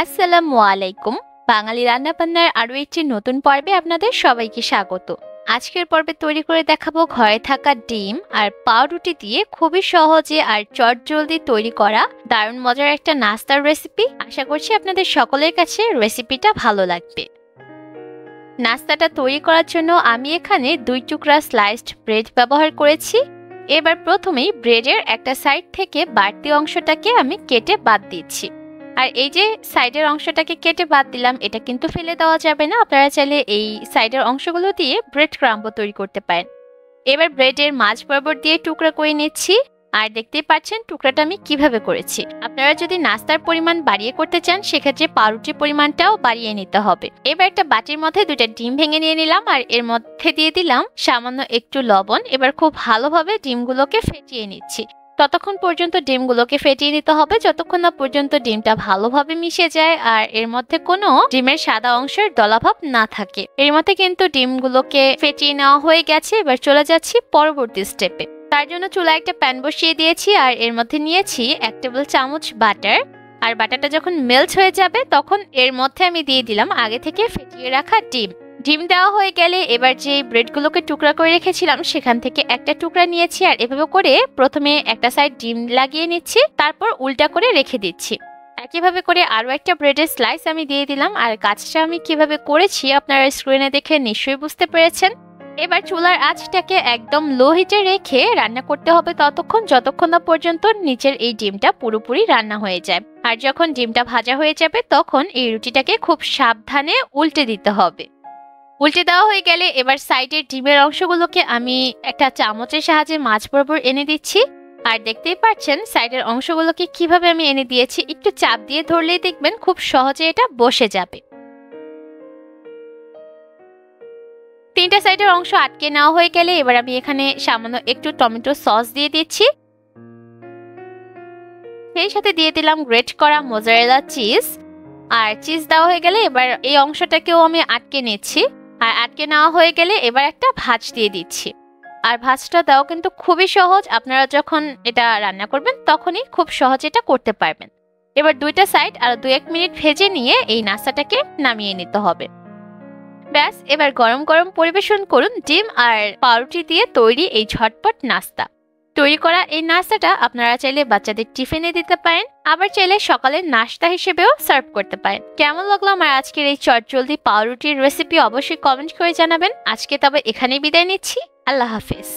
আসসালামু আলাইকুম। বাঙালি রান্নাবান্নার আরো একটি নতুন পর্বে আপনাদের সবাইকে স্বাগত। আজকের পর্বে তৈরি করে দেখাবো ঘরে থাকা ডিম আর পাউরুটি দিয়ে খুবই সহজে আর চটজলদি তৈরি করা দারুণ মজার একটা নাস্তার রেসিপি। আশা করছি আপনাদের সকলের কাছে রেসিপিটা ভালো লাগবে। নাস্তাটা তৈরি করার জন্য আমি এখানে 2 টুকরা স্লাইসড ব্রেড ব্যবহার করেছি। এবার প্রথমেই ব্রেডের একটা সাইড থেকে বাড়তি অংশটাকে আমি কেটে বাদ দিচ্ছি। আর এই যে সাইডের অংশটাকে কেটে বাদ দিলাম, এটা কিন্তু ফেলে দেওয়া যাবে না। আপনারা চাইলে এই সাইডের অংশগুলো দিয়ে ব্রেড ক্রাম্বও তৈরি করতে পারেন। এবার ব্রেডের মাঝ বরাবর দিয়ে টুকরা করে নিচ্ছি। আর দেখতেই পাচ্ছেন টুকরাটা আমি কিভাবে করেছি। আপনারা যদি নাস্তার পরিমাণ বাড়িয়ে করতে চান সেক্ষেত্রে পাউরুটির পরিমাণটাও বাড়িয়ে নিতে হবে। এবার একটা বাটির মধ্যে 2টা ডিম ভেঙে নিয়ে নিলাম আর এর মধ্যে দিয়ে দিলাম সামান্য একটু লবণ। এবার খুব ভালোভাবে ডিমগুলোকে ফেটিয়ে নিচ্ছি। ততক্ষণ পর্যন্ত ডিমগুলোকে ফেটিয়ে নিতে হবে যতক্ষণ না পর্যন্ত ডিমটা ভালোভাবে মিশে যায় আর এর মধ্যে কোনো ডিমের সাদা অংশের দলাভাব না থাকে। এর মধ্যে কিন্তু ডিমগুলোকে ফেটিয়ে নেওয়া হয়ে গেছে। এবার চলে যাচ্ছি পরবর্তী স্টেপে। তার জন্য চুলায় একটা প্যান বসিয়ে দিয়েছি আর এর মধ্যে নিয়েছি 1 টেবিল চামচ বাটার। আর বাটারটা যখন মেল্ট হয়ে যাবে তখন এর মধ্যে আমি দিয়ে দিলাম আগে থেকে ফেটিয়ে রাখা ডিম। ডিম দেওয়া হয়ে গেলে এবার যে ব্রেডগুলোকে টুকরা করে রেখেছিলাম সেখান থেকে একটা টুকরা নিয়েছি আর এভাবে করে প্রথমে একটা সাইড ডিম লাগিয়ে নিচ্ছি, তারপর উল্টা করে রেখে দিচ্ছি। একইভাবে করে আরো একটা ব্রেডের স্লাইস আমি দিয়ে দিলাম। আর কাজটা আমি কিভাবে করেছি আপনারা স্ক্রিনে দেখে নিশ্চয়ই বুঝতে পেরেছেন। এবার চুলার আঁচটাকে একদম লো হিটে রেখে রান্না করতে হবে ততক্ষণ যতক্ষণ না পর্যন্ত নিচের এই ডিমটা পুরোপুরি রান্না হয়ে যায়। আর যখন ডিমটা ভাজা হয়ে যাবে তখন এই রুটিটাকে খুব সাবধানে উল্টে দিতে হবে। উল্টে দেওয়া হয়ে গেলে এবার সাইডের ডিমের অংশগুলোকে আমি একটা চামচের সাহায্যে মাঝ বরাবর এনে দিচ্ছি। আর দেখতেই পাচ্ছেন সাইডের অংশগুলোকে কিভাবে আমি এনে দিয়েছি। একটু চাপ দিয়ে ধরলেই দেখবেন খুব সহজে এটা বসে যাবে। 3টা সাইডের অংশ আটকে নেওয়া হয়ে গেলে এবার আমি এখানে সামান্য একটু টমেটো সস দিয়ে দিচ্ছি। সেই সাথে দিয়ে দিলাম গ্রেট করা মোজারেলা চিজ। আর চিজ দেওয়া হয়ে গেলে এবার এই অংশটাকেও আমি আটকে নিচ্ছি। আর আটকে নেওয়া হয়ে গেলে এবার একটা ভাঁজ দিয়ে দিচ্ছি। আর ভাঁজটা দেওয়া কিন্তু খুবই সহজ। আপনারা যখন এটা রান্না করবেন তখনই খুব সহজে এটা করতে পারবেন। এবার 2টা সাইড আর 2-1 মিনিট ভেজে নিয়ে এই নাস্তাটাকে নামিয়ে নিতে হবে। ব্যাস, এবার গরম গরম পরিবেশন করুন ডিম আর পাউরুটি দিয়ে তৈরি এই ঝটপট নাস্তা। তৈরি করা এই নাস্তাটা আপনারা চাইলে বাচ্চাদের টিফিনে দিতে পারেন, আবার চাইলে সকালের নাস্তা হিসেবেও সার্ভ করতে পারেন। কেমন লাগলো আমার আজকের এই চটজলদি পাউরুটির রেসিপি অবশ্যই কমেন্ট করে জানাবেন। আজকে তবে এখানেই বিদায় নিচ্ছি। আল্লাহ হাফেজ।